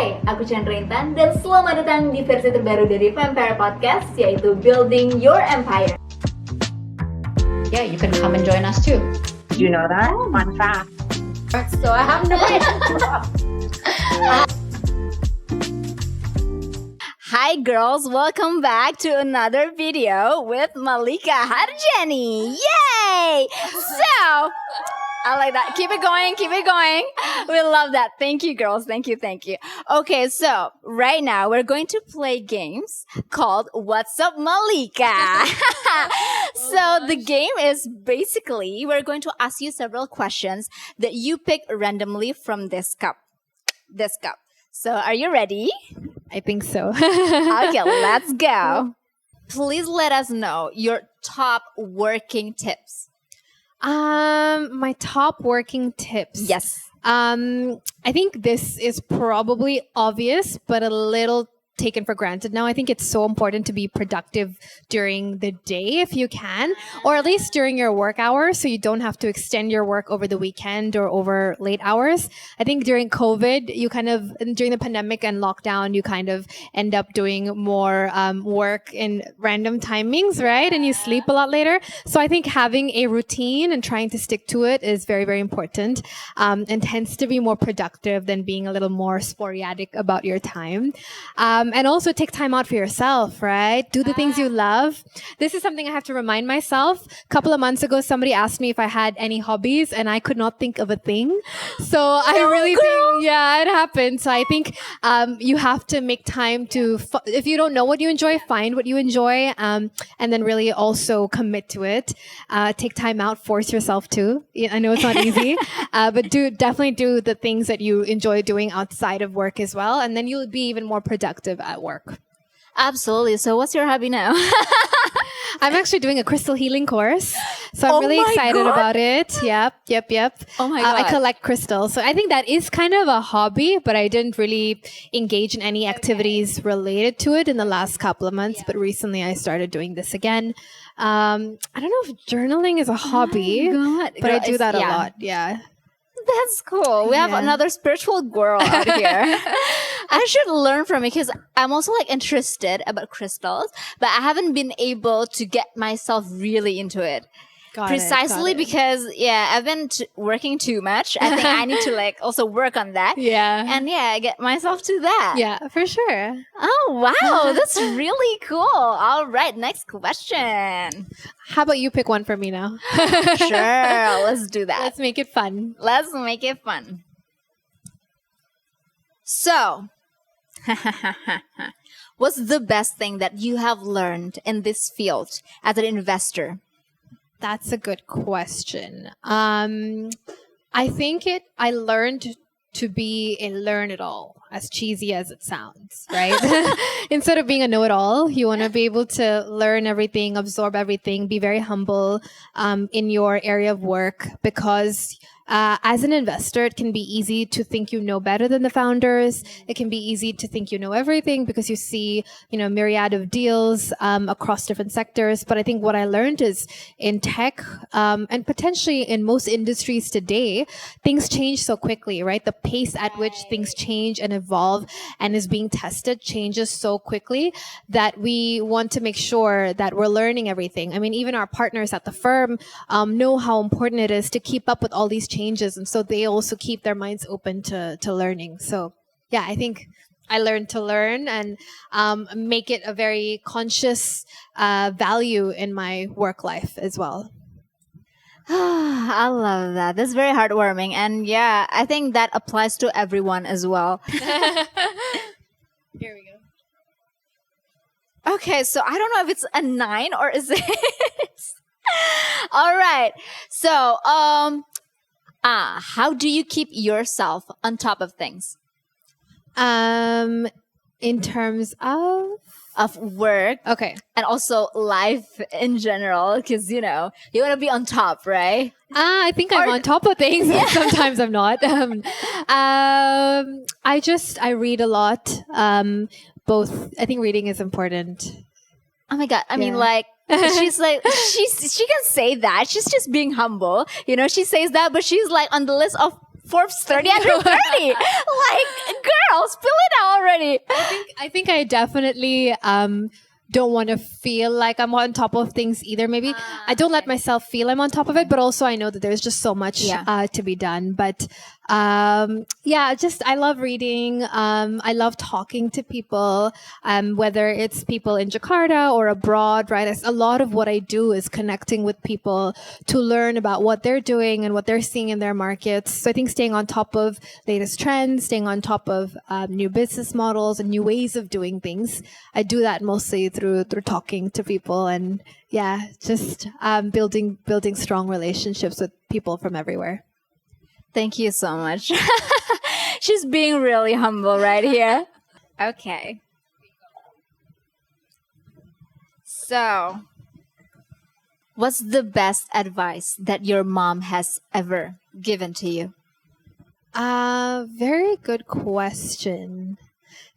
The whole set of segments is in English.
Hai, aku Chandra Intan dan selamat datang di versi terbaru dari Fempresses Podcast, yaitu Building Your Empire. Yeah, you can come and join us too. You know that? Fun fact. So I have no idea. Hi girls, welcome back to another video with Maliekah Harjani. Yay! So, I like that. Keep it going, keep it going. We love that. Thank you, girls. Thank you, thank you. Okay, so right now we're going to play games called What's Up Maliekah? So the game is basically we're going to ask you several questions that you pick randomly from this cup. This cup. So are you ready? I think so. Okay, let's go. Please let us know your top working tips. My top working tips. Yes. I think this is probably obvious, but a little taken for granted now. I think it's so important to be productive during the day if you can, or at least during your work hours, so you don't have to extend your work over the weekend or over late hours. I think during COVID, during the pandemic and lockdown, you kind of end up doing more work in random timings, right? And you sleep a lot later. So I think having a routine and trying to stick to it is very, very important, and tends to be more productive than being a little more sporadic about your time. And also take time out for yourself, right? Do the things you love. This is something I have to remind myself. A couple of months ago, somebody asked me if I had any hobbies and I could not think of a thing. So I really think, yeah, it happened. So I think you have to make time to, if you don't know what you enjoy, find what you enjoy, and then really also commit to it. Take time out, force yourself to. I know it's not easy, but definitely do the things that you enjoy doing outside of work as well. And then you'll be even more productive at work. Absolutely. So what's your hobby now? I'm actually doing a crystal healing course. So I'm really excited about it. Yep. Oh my God. I collect crystals. So I think that is kind of a hobby, but I didn't really engage in any activities related to it in the last couple of months. But recently I started doing this again. I don't know if journaling is a hobby, but I do that a lot. Yeah. That's cool. We have another spiritual girl out here. I should learn from it because I'm also interested about crystals, but I haven't been able to get myself really into it. Precisely because I've been working too much. I think I need to also work on that. Yeah. And get myself to that. Yeah, for sure. Oh wow, that's really cool. All right, next question. How about you pick one for me now? Sure, let's do that. Let's make it fun. Let's make it fun. So, what's the best thing that you have learned in this field as an investor? That's a good question. I think I learned to be a learn-it-all, as cheesy as it sounds, right? Instead of being a know-it-all, you want to be able to learn everything, absorb everything, be very humble in your area of work, because as an investor, it can be easy to think you know better than the founders. It can be easy to think you know everything because you see, a myriad of deals across different sectors. But I think what I learned is in tech and potentially in most industries today, things change so quickly, right? The pace at which things change and evolve and is being tested changes so quickly that we want to make sure that we're learning everything. I mean, even our partners at the firm know how important it is to keep up with all these changes. And so they also keep their minds open to learning. So yeah, I think I learned to learn and make it a very conscious value in my work life as well. I love that. That's very heartwarming. And I think that applies to everyone as well. Here we go. Okay, so I don't know if it's a 9 or is it? All right. So, how do you keep yourself on top of things? In terms of work, okay, and also life in general, because you want to be on top, right? I think I'm on top of things. Sometimes I'm not. I read a lot. Both. I think reading is important. Oh my God! I mean, she's she can say that. She's just being humble. She says that, but she's on the list of Forbes 30 under 30. Girl, spill it funny. I think I definitely don't want to feel like I'm on top of things either. Maybe I don't let myself feel I'm on top of it, but also I know that there's just so much to be done. But just I love reading. I love talking to people, whether it's people in Jakarta or abroad, right? A lot of what I do is connecting with people to learn about what they're doing and what they're seeing in their markets. So I think staying on top of latest trends, staying on top of new business models and new ways of doing things. I do that mostly through talking to people and just building strong relationships with people from everywhere. Thank you so much. She's being really humble right here. Okay. So, what's the best advice that your mom has ever given to you? Very good question.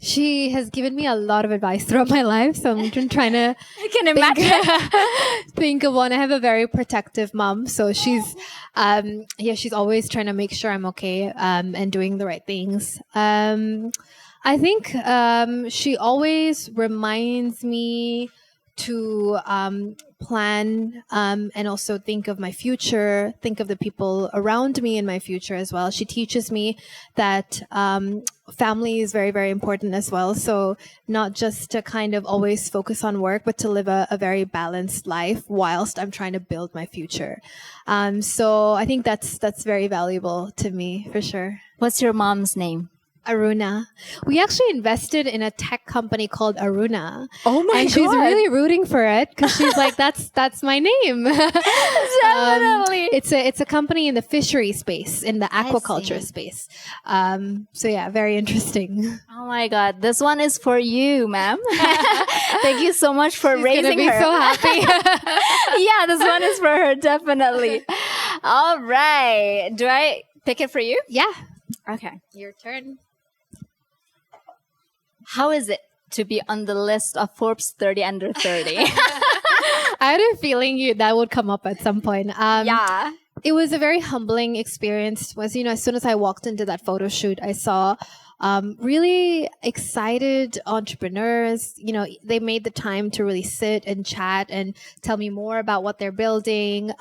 She has given me a lot of advice throughout my life, so I'm trying to I can imagine. think of one. I have a very protective mom, so she's she's always trying to make sure I'm okay and doing the right things. I think she always reminds me to plan and also think of my future, think of the people around me in my future as well. She teaches me that family is very, very important as well. So not just to kind of always focus on work, but to live a very balanced life whilst I'm trying to build my future. So I think that's very valuable to me for sure. What's your mom's name? Aruna. We actually invested in a tech company called Aruna. Oh my and God. she's really rooting for it because she's like, that's my name. Definitely. It's a company in the fishery space, in the aquaculture space. So yeah, very interesting. Oh my God. This one is for you, ma'am. Thank you so much for She's raising gonna be her. so happy. Yeah, this one is for her, definitely. All right. Do I pick it for you? Yeah. Okay. Your turn. How is it to be on the list of Forbes 30 under 30? I had a feeling that would come up at some point. Yeah. It was a very humbling experience. As soon as I walked into that photo shoot, I saw really excited entrepreneurs. They made the time to really sit and chat and tell me more about what they're building.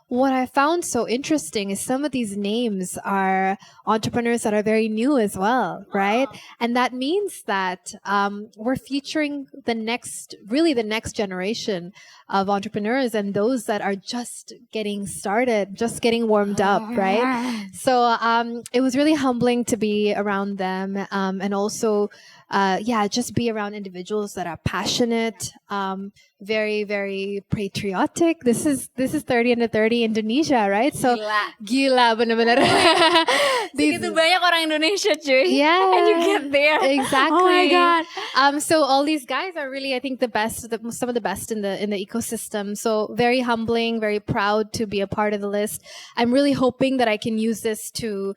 What I found so interesting is some of these names are entrepreneurs that are very new as well, right? And that means that we're featuring the next generation of entrepreneurs and those that are just getting started, just getting warmed up, right? So it was really humbling to be around them and also just be around individuals that are passionate, very, very patriotic. This is 30 under 30 Indonesia, right? So gila bener-bener. Segitu banyak orang Indonesia, cuy. Yeah. And you get there. Exactly. Oh my God. So all these guys are really, I think, the best, some of the best in the ecosystem. So very humbling, very proud to be a part of the list. I'm really hoping that I can use this to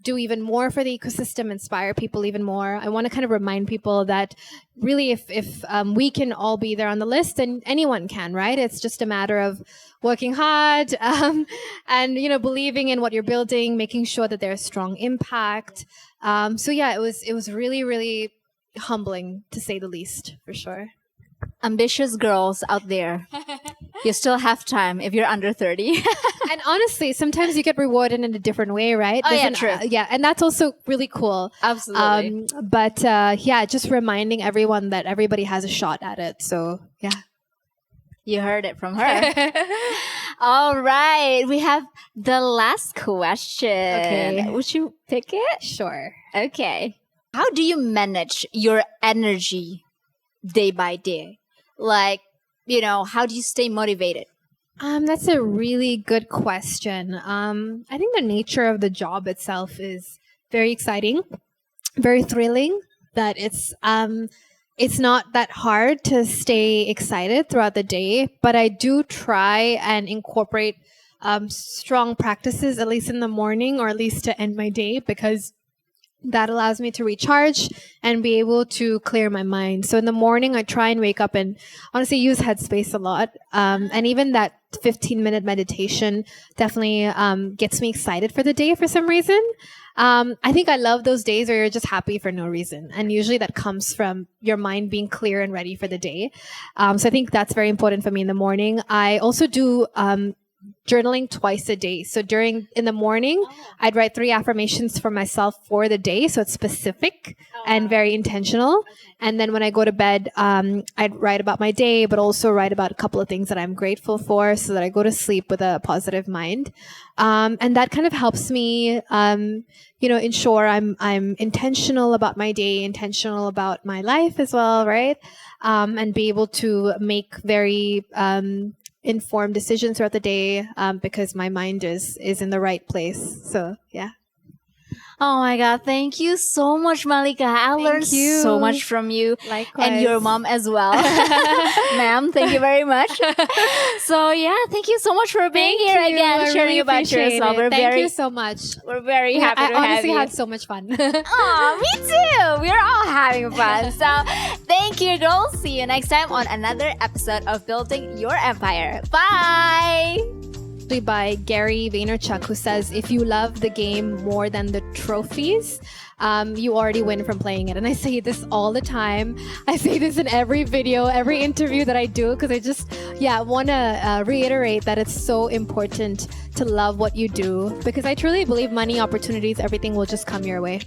do even more for the ecosystem, inspire people even more. I want to kind of remind people that really if we can all be there on the list, then anyone can, right? It's just a matter of working hard and believing in what you're building, making sure that there's strong impact. It was really, really humbling, to say the least, for sure. Ambitious girls out there, you still have time if you're under 30. And honestly, sometimes you get rewarded in a different way, right? Oh, yeah, true. And that's also really cool. Absolutely. Just reminding everyone that everybody has a shot at it. So, yeah. You heard it from her. All right. We have the last question. Okay. Would you pick it? Sure. Okay. How do you manage your energy day by day? Like, how do you stay motivated? That's a really good question. I think the nature of the job itself is very exciting, very thrilling, that it's not that hard to stay excited throughout the day, but I do try and incorporate strong practices, at least in the morning, or at least to end my day, because that allows me to recharge and be able to clear my mind. So in the morning, I try and wake up and honestly use Headspace a lot. And even that 15-minute meditation definitely gets me excited for the day for some reason. I think I love those days where you're just happy for no reason. And usually that comes from your mind being clear and ready for the day. So I think that's very important for me in the morning. I also do journaling twice a day. So in the morning, I'd write 3 affirmations for myself for the day. So it's specific and very intentional. And then when I go to bed, I'd write about my day, but also write about a couple of things that I'm grateful for so that I go to sleep with a positive mind. And that kind of helps me, ensure I'm intentional about my day, intentional about my life as well, right? And be able to make very informed decisions throughout the day because my mind is in the right place. So, yeah. Oh my God, thank you so much, Malikah. I learned so much from you. Likewise. And your mom as well. Ma'am, thank you very much. So yeah, thank you so much for being here again, I sharing really about yourself. Thank you so much. We're very happy to have you. I honestly had so much fun. Oh, me too. We're all having fun. So thank you, girls. See you next time on another episode of Building Your Empire. Bye. By Gary Vaynerchuk, who says, if you love the game more than the trophies, you already win from playing it. And I say this all the time. I say this in every video, every interview that I do, because I just, want to reiterate that it's so important to love what you do, because I truly believe money, opportunities, everything will just come your way.